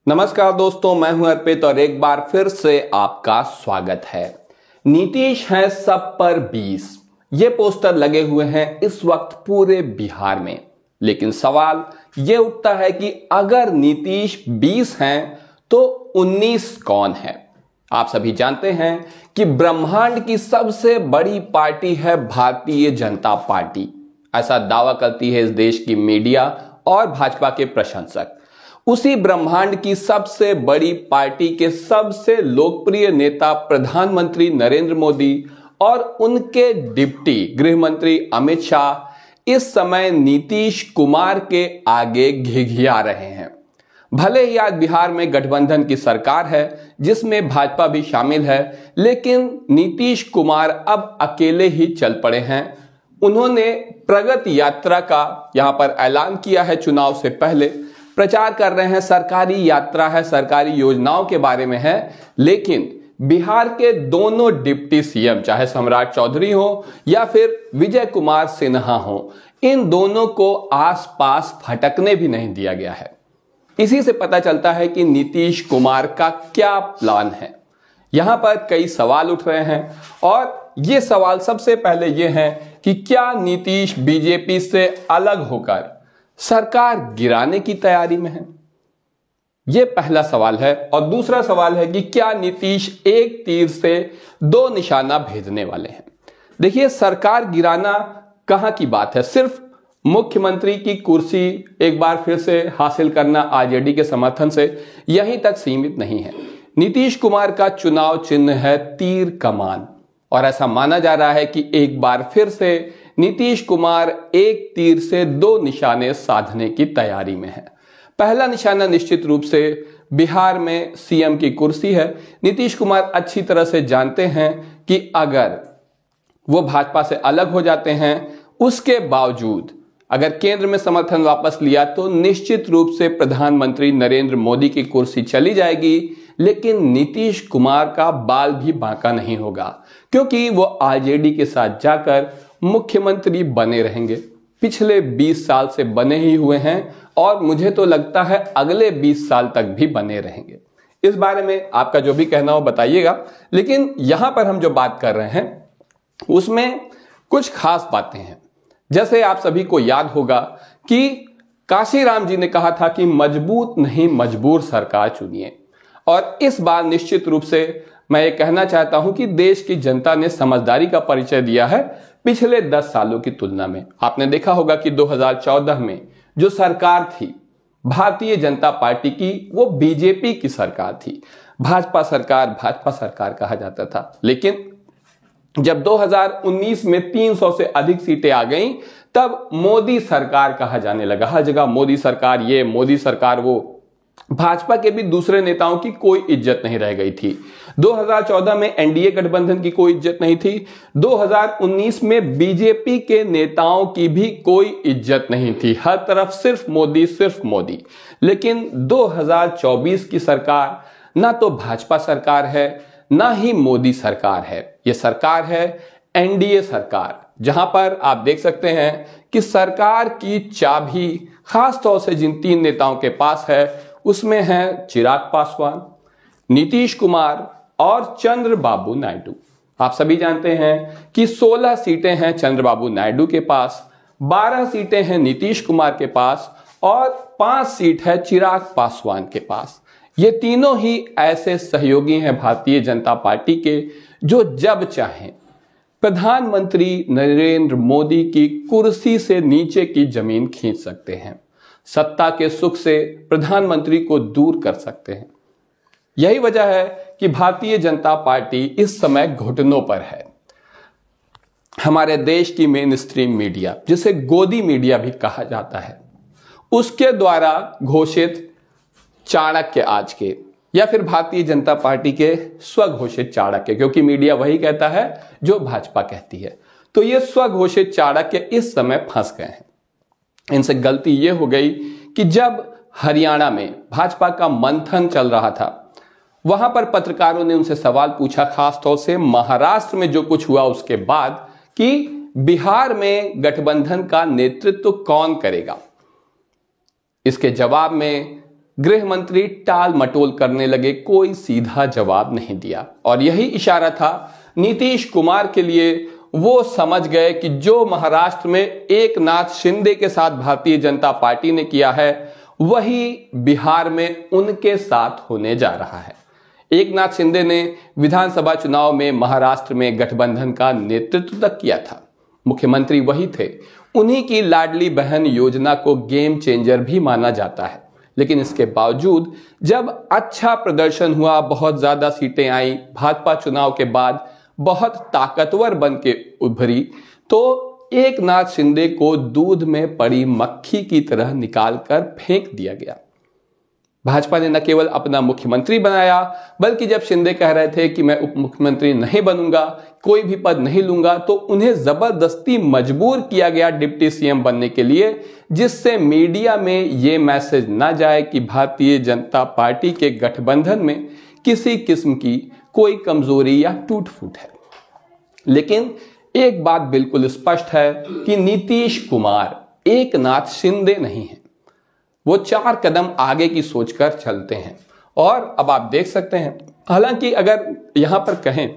नमस्कार दोस्तों, मैं हूं अर्पित और एक बार फिर से आपका स्वागत है। नीतीश है सब पर 20, ये पोस्टर लगे हुए हैं इस वक्त पूरे बिहार में। लेकिन सवाल ये उठता है कि अगर नीतीश 20 हैं तो 19 कौन है? आप सभी जानते हैं कि ब्रह्मांड की सबसे बड़ी पार्टी है भारतीय जनता पार्टी। ऐसा दावा करती है इस देश की मीडिया और भाजपा के प्रशंसक। उसी ब्रह्मांड की सबसे बड़ी पार्टी के सबसे लोकप्रिय नेता प्रधानमंत्री नरेंद्र मोदी और उनके डिप्टी गृह मंत्री अमित शाह इस समय नीतीश कुमार के आगे घिघिया रहे हैं। भले ही आज बिहार में गठबंधन की सरकार है जिसमें भाजपा भी शामिल है, लेकिन नीतीश कुमार अब अकेले ही चल पड़े हैं। उन्होंने प्रगति यात्रा का यहां पर ऐलान किया है। चुनाव से पहले प्रचार कर रहे हैं, सरकारी यात्रा है, सरकारी योजनाओं के बारे में है। लेकिन बिहार के दोनों डिप्टी सीएम, चाहे सम्राट चौधरी हो या फिर विजय कुमार सिन्हा हो, इन दोनों को आसपास फटकने भी नहीं दिया गया है। इसी से पता चलता है कि नीतीश कुमार का क्या प्लान है। यहां पर कई सवाल उठ रहे हैं और ये सवाल सबसे पहले ये है कि क्या नीतीश बीजेपी से अलग होकर सरकार गिराने की तैयारी में है? यह पहला सवाल है। और दूसरा सवाल है कि क्या नीतीश एक तीर से दो निशाना भेजने वाले हैं? देखिए, सरकार गिराना कहां की बात है। सिर्फ मुख्यमंत्री की कुर्सी एक बार फिर से हासिल करना आरजेडी के समर्थन से यहीं तक सीमित नहीं है। नीतीश कुमार का चुनाव चिन्ह है तीर कमान और ऐसा माना जा रहा है कि एक बार फिर से नीतीश कुमार एक तीर से दो निशाने साधने की तैयारी में है। पहला निशाना निश्चित रूप से बिहार में सीएम की कुर्सी है। नीतीश कुमार अच्छी तरह से जानते हैं कि अगर वो भाजपा से अलग हो जाते हैं, उसके बावजूद अगर केंद्र में समर्थन वापस लिया तो निश्चित रूप से प्रधानमंत्री नरेंद्र मोदी की कुर्सी चली जाएगी। लेकिन नीतीश कुमार का बाल भी बांका नहीं होगा, क्योंकि वो आरजेडी के साथ जाकर मुख्यमंत्री बने रहेंगे। पिछले 20 साल से बने ही हुए हैं और मुझे तो लगता है अगले 20 साल तक भी बने रहेंगे। इस बारे में आपका जो भी कहना हो बताइएगा। लेकिन यहां पर हम जो बात कर रहे हैं उसमें कुछ खास बातें हैं। जैसे आप सभी को याद होगा कि काशीराम जी ने कहा था कि मजबूत नहीं मजबूर सरकार चुनिए। और इस बार निश्चित रूप से मैं ये कहना चाहता हूं कि देश की जनता ने समझदारी का परिचय दिया है पिछले 10 सालों की तुलना में। आपने देखा होगा कि 2014 में जो सरकार थी भारतीय जनता पार्टी की, वो बीजेपी की सरकार थी। भाजपा सरकार कहा जाता था। लेकिन जब 2019 में 300 से अधिक सीटें आ गईं, तब मोदी सरकार कहा जाने लगा। हर जगह मोदी सरकार ये, मोदी सरकार वो। भाजपा के भी दूसरे नेताओं की कोई इज्जत नहीं रह गई थी। 2014 में एनडीए गठबंधन की कोई इज्जत नहीं थी। 2019 में बीजेपी के नेताओं की भी कोई इज्जत नहीं थी। हर तरफ सिर्फ मोदी। लेकिन 2024 की सरकार ना तो भाजपा सरकार है, ना ही मोदी सरकार है। यह सरकार है एनडीए सरकार, जहां पर आप देख सकते हैं कि सरकार की चाबी खासतौर से जिन 3 नेताओं के पास है उसमें हैं चिराग पासवान, नीतीश कुमार और चंद्रबाबू नायडू। आप सभी जानते हैं कि 16 सीटें हैं चंद्रबाबू नायडू के पास, 12 सीटें हैं नीतीश कुमार के पास और 5 सीट है चिराग पासवान के पास। ये तीनों ही ऐसे सहयोगी हैं भारतीय जनता पार्टी के जो जब चाहें प्रधानमंत्री नरेंद्र मोदी की कुर्सी से नीचे की जमीन खींच सकते हैं, सत्ता के सुख से प्रधानमंत्री को दूर कर सकते हैं। यही वजह है कि भारतीय जनता पार्टी इस समय घुटनों पर है। हमारे देश की मेन स्ट्रीम मीडिया, जिसे गोदी मीडिया भी कहा जाता है, उसके द्वारा घोषित चाणक्य आज के या फिर भारतीय जनता पार्टी के स्वघोषित चाणक्य, क्योंकि मीडिया वही कहता है जो भाजपा कहती है, तो ये स्वघोषित चाणक्य इस समय फंस गए हैं। इनसे गलती यह हो गई कि जब हरियाणा में भाजपा का मंथन चल रहा था, वहां पर पत्रकारों ने उनसे सवाल पूछा, खासतौर से महाराष्ट्र में जो कुछ हुआ उसके बाद, कि बिहार में गठबंधन का नेतृत्व कौन करेगा। इसके जवाब में गृह मंत्री टाल मटोल करने लगे, कोई सीधा जवाब नहीं दिया। और यही इशारा था नीतीश कुमार के लिए। वो समझ गए कि जो महाराष्ट्र में एकनाथ शिंदे के साथ भारतीय जनता पार्टी ने किया है, वही बिहार में उनके साथ होने जा रहा है। एकनाथ शिंदे ने विधानसभा चुनाव में महाराष्ट्र में गठबंधन का नेतृत्व तक किया था, मुख्यमंत्री वही थे। उन्हीं की लाडली बहन योजना को गेम चेंजर भी माना जाता है। लेकिन इसके बावजूद जब अच्छा प्रदर्शन हुआ, बहुत ज्यादा सीटें आई, भाजपा चुनाव के बाद बहुत ताकतवर बन के उभरी, तो एकनाथ शिंदे को दूध में पड़ी मक्खी की तरह निकालकर फेंक दिया गया। भाजपा ने न केवल अपना मुख्यमंत्री बनाया, बल्कि जब शिंदे कह रहे थे कि मैं उप मुख्यमंत्री नहीं बनूंगा, कोई भी पद नहीं लूंगा, तो उन्हें जबरदस्ती मजबूर किया गया डिप्टी सीएम बनने के लिए, जिससे मीडिया में यह मैसेज ना जाए कि भारतीय जनता पार्टी के गठबंधन में किसी किस्म की कोई कमजोरी या टूट फूट है। लेकिन एक बात बिल्कुल स्पष्ट है कि नीतीश कुमार एकनाथ शिंदे नहीं है। वो 4 कदम आगे की सोचकर चलते हैं। और अब आप देख सकते हैं, हालांकि अगर यहां पर कहें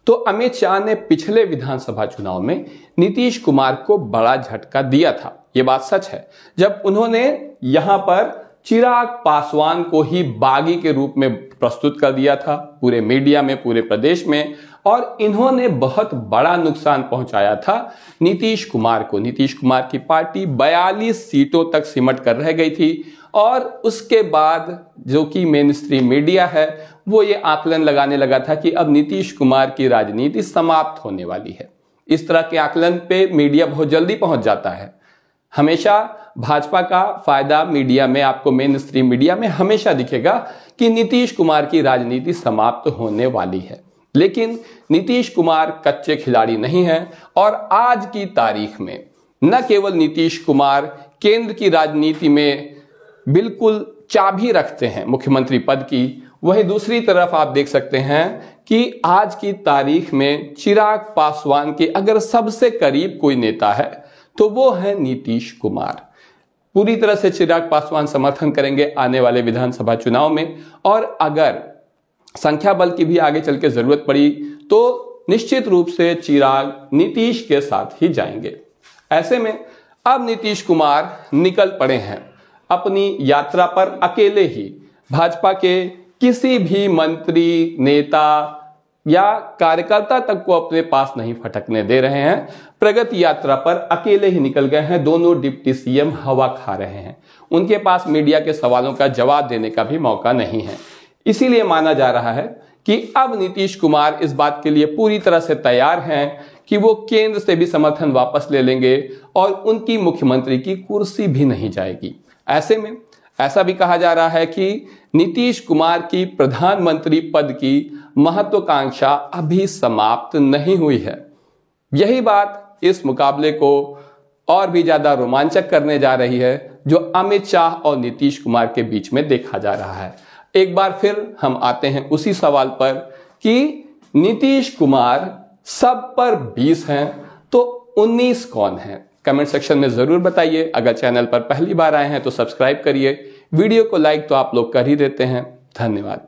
तो अमित शाह ने पिछले विधानसभा चुनाव में नीतीश कुमार को बड़ा झटका दिया था। यह बात सच है, जब उन्होंने यहां पर चिराग पासवान को ही बागी के रूप में प्रस्तुत कर दिया था पूरे मीडिया में, पूरे प्रदेश में, और इन्होंने बहुत बड़ा नुकसान पहुंचाया था नीतीश कुमार को। नीतीश कुमार की पार्टी 42 सीटों तक सिमट कर रह गई थी। और उसके बाद जो कि मेन स्ट्रीम मीडिया है, वो ये आकलन लगाने लगा था कि अब नीतीश कुमार की राजनीति समाप्त होने वाली है। इस तरह के आकलन पे मीडिया बहुत जल्दी पहुंच जाता है। हमेशा भाजपा का फायदा मीडिया में, आपको मेन स्ट्रीम मीडिया में हमेशा दिखेगा कि नीतीश कुमार की राजनीति समाप्त होने वाली है। लेकिन नीतीश कुमार कच्चे खिलाड़ी नहीं हैं। और आज की तारीख में न केवल नीतीश कुमार केंद्र की राजनीति में बिल्कुल चाबी रखते हैं मुख्यमंत्री पद की, वहीं दूसरी तरफ आप देख सकते हैं कि आज की तारीख में चिराग पासवान के अगर सबसे करीब कोई नेता है तो वो है नीतीश कुमार। पूरी तरह से चिराग पासवान समर्थन करेंगे आने वाले विधानसभा चुनाव में। और अगर संख्या बल की भी आगे चल के जरूरत पड़ी तो निश्चित रूप से चिराग नीतीश के साथ ही जाएंगे। ऐसे में अब नीतीश कुमार निकल पड़े हैं अपनी यात्रा पर अकेले ही। भाजपा के किसी भी मंत्री, नेता या कार्यकर्ता तक को अपने पास नहीं फटकने दे रहे हैं। प्रगति यात्रा पर अकेले ही निकल गए हैं। दोनों डिप्टी सीएम हवा खा रहे हैं। उनके पास मीडिया के सवालों का जवाब देने का भी मौका नहीं है। इसीलिए माना जा रहा है कि अब नीतीश कुमार इस बात के लिए पूरी तरह से तैयार हैं कि वो केंद्र से भी समर्थन वापस ले लेंगे और उनकी मुख्यमंत्री की कुर्सी भी नहीं जाएगी। ऐसे में ऐसा भी कहा जा रहा है कि नीतीश कुमार की प्रधानमंत्री पद की महत्वाकांक्षा अभी समाप्त नहीं हुई है। यही बात इस मुकाबले को और भी ज्यादा रोमांचक करने जा रही है, जो अमित शाह और नीतीश कुमार के बीच में देखा जा रहा है। एक बार फिर हम आते हैं उसी सवाल पर कि नीतीश कुमार सब पर 20 हैं तो 19 कौन है? कमेंट सेक्शन में जरूर बताइए। अगर चैनल पर पहली बार आए हैं तो सब्सक्राइब करिए। वीडियो को लाइक तो आप लोग कर ही देते हैं। धन्यवाद।